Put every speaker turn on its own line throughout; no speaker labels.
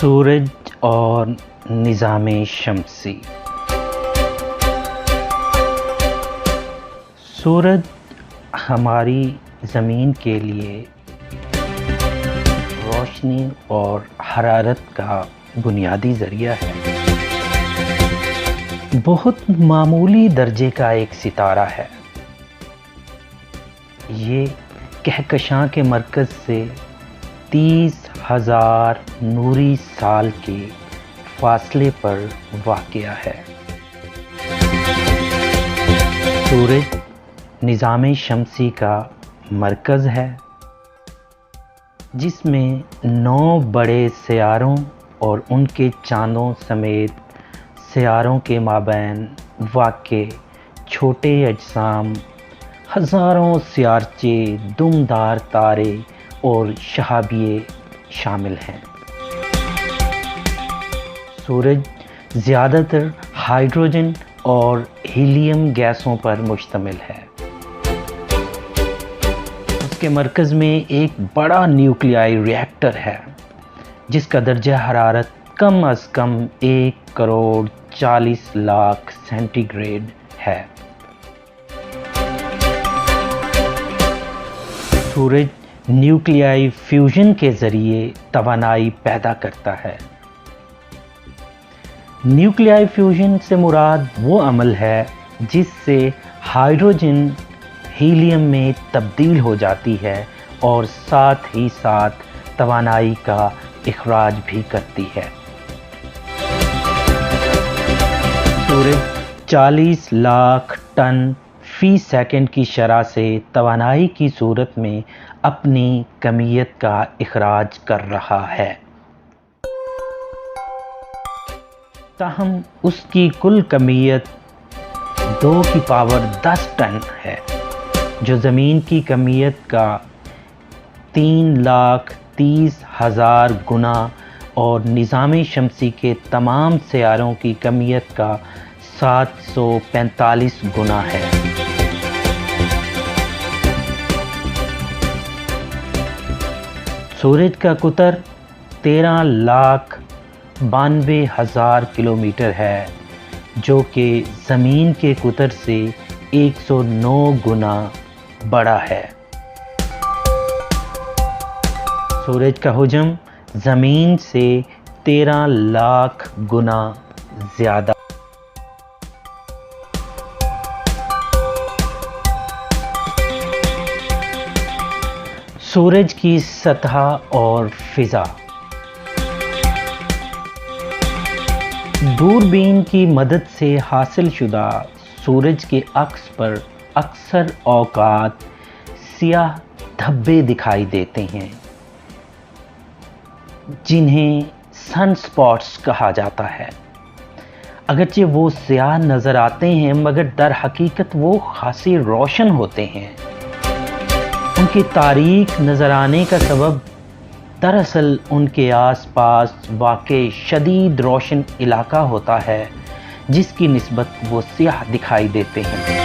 سورج اور نظام شمسی۔ سورج ہماری زمین کے لیے روشنی اور حرارت کا بنیادی ذریعہ ہے۔ بہت معمولی درجے کا ایک ستارہ ہے۔ یہ کہکشاں کے مرکز سے 30,000 نوری سال کے فاصلے پر واقع ہے۔ سورج نظام شمسی کا مرکز ہے، جس میں 9 بڑے سیاروں اور ان کے چاندوں سمیت سیاروں کے مابین واقع چھوٹے اجسام، ہزاروں سیارچے، دمدار تارے اور شہابیے شامل ہیں۔ سورج زیادہ تر ہائیڈروجن اور ہیلیم گیسوں پر مشتمل ہے۔ اس کے مرکز میں ایک بڑا نیوکلیائی ری ایکٹر ہے، جس کا درجہ حرارت کم از کم 1,40,00,000 سینٹی گریڈ ہے۔ سورج نیوکلیائی فیوژن کے ذریعے توانائی پیدا کرتا ہے۔ نیوکلیائی فیوژن سے مراد وہ عمل ہے جس سے ہائیڈروجن ہیلیم میں تبدیل ہو جاتی ہے اور ساتھ ہی ساتھ توانائی کا اخراج بھی کرتی ہے۔ سورج 40 لاکھ ٹن فی سیکنڈ کی شرح سے توانائی کی صورت میں اپنی کمیت کا اخراج کر رہا ہے، تاہم اس کی کل کمیت 2 کی پاور 10 ٹن ہے، جو زمین کی کمیت کا 3,30,000 گنا اور نظام شمسی کے تمام سیاروں کی کمیت کا 745 گنا ہے۔ سورج کا قطر 13,92,000 کلومیٹر ہے، جو کہ زمین کے قطر سے 109 گنا بڑا ہے۔ سورج کا حجم زمین سے 13 لاکھ گنا زیادہ۔ سورج کی سطح اور فضا۔ دوربین کی مدد سے حاصل شدہ سورج کے عکس پر اکثر اوقات سیاہ دھبے دکھائی دیتے ہیں، جنہیں سن سپاٹس کہا جاتا ہے۔ اگرچہ وہ سیاہ نظر آتے ہیں، مگر در حقیقت وہ خاصی روشن ہوتے ہیں۔ ان کی تاریک نظر آنے کا سبب دراصل ان کے آس پاس واقع شدید روشن علاقہ ہوتا ہے، جس کی نسبت وہ سیاہ دکھائی دیتے ہیں۔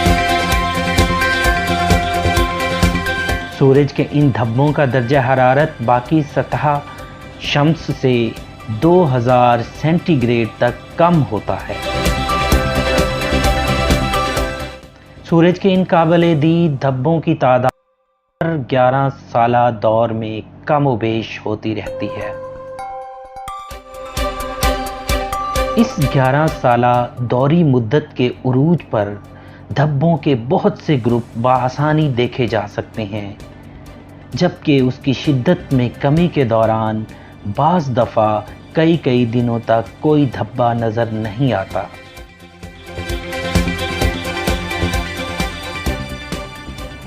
سورج کے ان دھبوں کا درجہ حرارت باقی سطح شمس سے 2000 سینٹی گریڈ تک کم ہوتا ہے۔ سورج کے ان قابل دید دھبوں کی تعداد ہر 11 سالہ دور میں کم و بیش ہوتی رہتی ہے۔ اس 11 سالہ دوری مدت کے عروج پر دھبوں کے بہت سے گروپ بآسانی دیکھے جا سکتے ہیں، جبکہ اس کی شدت میں کمی کے دوران بعض دفعہ کئی دنوں تک کوئی دھبا نظر نہیں آتا۔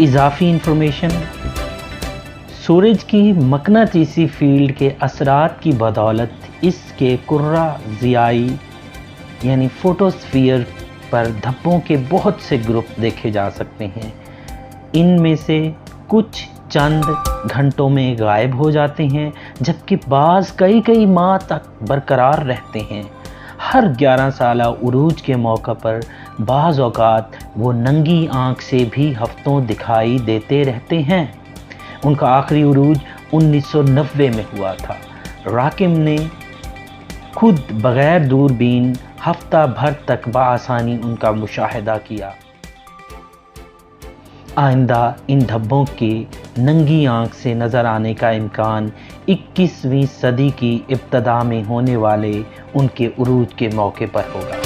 اضافی انفارمیشن: سورج کی مقناطیسی فیلڈ کے اثرات کی بدولت اس کے کرہ ضیائی یعنی فوٹوسفیئر پر دھبوں کے بہت سے گروپ دیکھے جا سکتے ہیں۔ ان میں سے کچھ چند گھنٹوں میں غائب ہو جاتے ہیں، جبکہ بعض کئی ماہ تک برقرار رہتے ہیں۔ ہر 11 سالہ عروج کے موقع پر بعض اوقات وہ ننگی آنکھ سے بھی ہفتوں دکھائی دیتے رہتے ہیں۔ ان کا آخری عروج 1990 میں ہوا تھا۔ راکم نے खुद बगैर दूरबीन हफ्ता भर तक बआसानी उनका मुशाहिदा किया। आइंदा इन धब्बों के नंगी आंख से नजर आने का इम्कान 21वीं सदी की इब्तदा में होने वाले उनके उरूज के मौके पर होगा।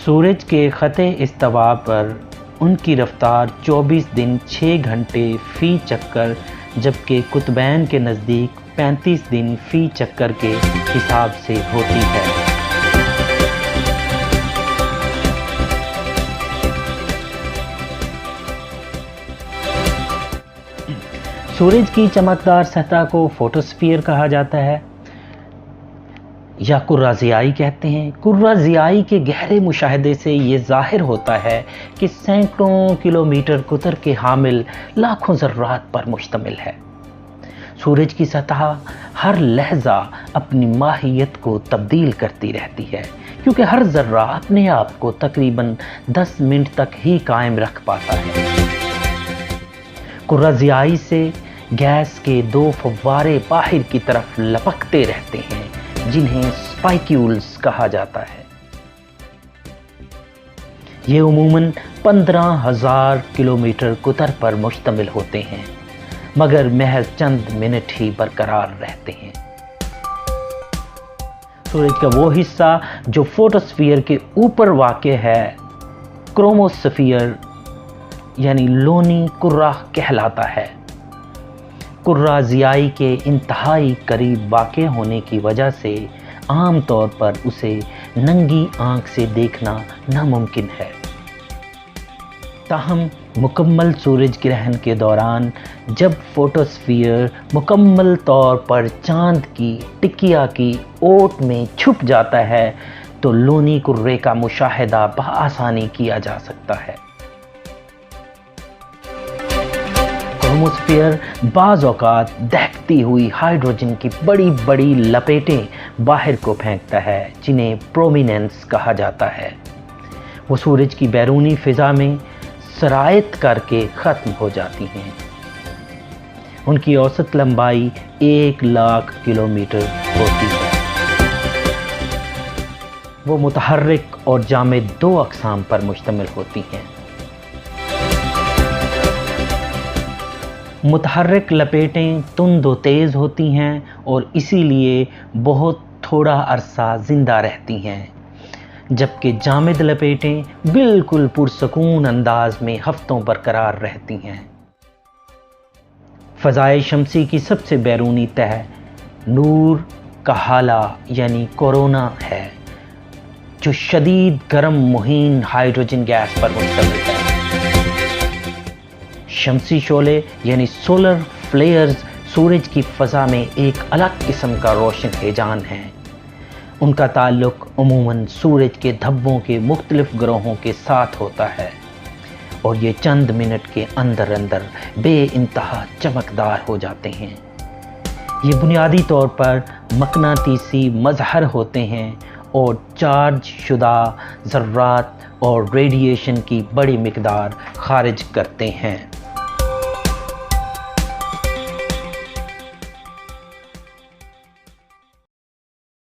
सूरज के खते इस्तिवा पर उनकी रफ्तार 24 दिन 6 घंटे फी चक्कर, जबकि कुतबैन के नज़दीक 35 दिन फी चक्कर के हिसाब से होती है। सूरज की चमकदार सतह को फोटोस्फीयर कहा जाता है या कुर्रा ज़ियाई कहते हैं। कुर्रा ज़ियाई के गहरे मुशाहदे से ये ज़ाहिर होता है कि सैकड़ों किलोमीटर कुतर के हामिल लाखों ज़र्रात पर मुश्तमिल है। सूरज की सतह हर लहजा अपनी माहियत को तब्दील करती रहती है, क्योंकि हर ज़र्रा अपने आप को तकरीबन 10 मिनट तक ही कायम रख पाता है। कुर्रा ज़ियाई से गैस के 2 फव्वारे बाहर की तरफ लपकते रहते हैं, जिन्हें स्पाइक्यूल्स कहा जाता है। ये उमूमन 15,000 किलोमीटर कुतर पर मुश्तमिल होते हैं, मगर महज चंद मिनट ही बरकरार रहते हैं। सूरज का वो हिस्सा जो फोटोस्फीयर के ऊपर वाक़े है, क्रोमोस्फीयर यानी लोनी कुर्रा कहलाता है। कुर्रा ज़ियाई के इंतहाई करीब वाक़े होने की वजह से आम तौर पर उसे नंगी आंख से देखना नामुमकिन है। ताहम मुकम्मल सूरज ग्रहण के दौरान जब फोटोस्फीयर मुकम्मल तौर पर चांद की टिकिया की ओट में छुप जाता है, तो लोनी कुर्रे का मुशाहिदा बआसानी किया जा सकता है। क्रोमोस्फीयर बाज़ औक़ात दहकती हुई हाइड्रोजन की बड़ी बड़ी लपेटें बाहर को फेंकता है, जिन्हें प्रोमिनेंस कहा जाता है। वो सूरज की बैरूनी फ़िज़ा में सरायत करके ख़त्म हो जाती हैं। उनकी औसत लंबाई 1,00,000 किलोमीटर होती है। वो मुतहर्रिक और जामिद 2 अक़साम पर मुश्तमिल होती हैं। मुतहर्रिक लपेटें तुंद व तेज़ होती हैं और इसीलिए बहुत थोड़ा अरसा ज़िंदा रहती हैं, जबकि जामिद लपेटें बिल्कुल पुरसकून अंदाज में हफ्तों बरकरार रहती हैं। फ़ज़ाए शमसी की सबसे बैरूनी तह नूर का हाला यानी कोरोना है, जो शदीद गर्म मुहीन हाइड्रोजन गैस पर मुश्तमिल है। शमसी शोले यानी सोलर फ्लेयर्स सूरज की फ़ज़ा में एक अलग किस्म का रोशन हेजान है। उनका ताल्लुक़ उमूमन सूरज के धब्बों के मुख्तलिफ ग्रोहों के साथ होता है और ये चंद मिनट के अंदर अंदर बेइंतहा चमकदार हो जाते हैं। ये बुनियादी तौर पर मकनातीसी मज़हर होते हैं और चार्ज शुदा ज़र्रात और रेडिएशन की बड़ी मिकदार खारिज करते हैं।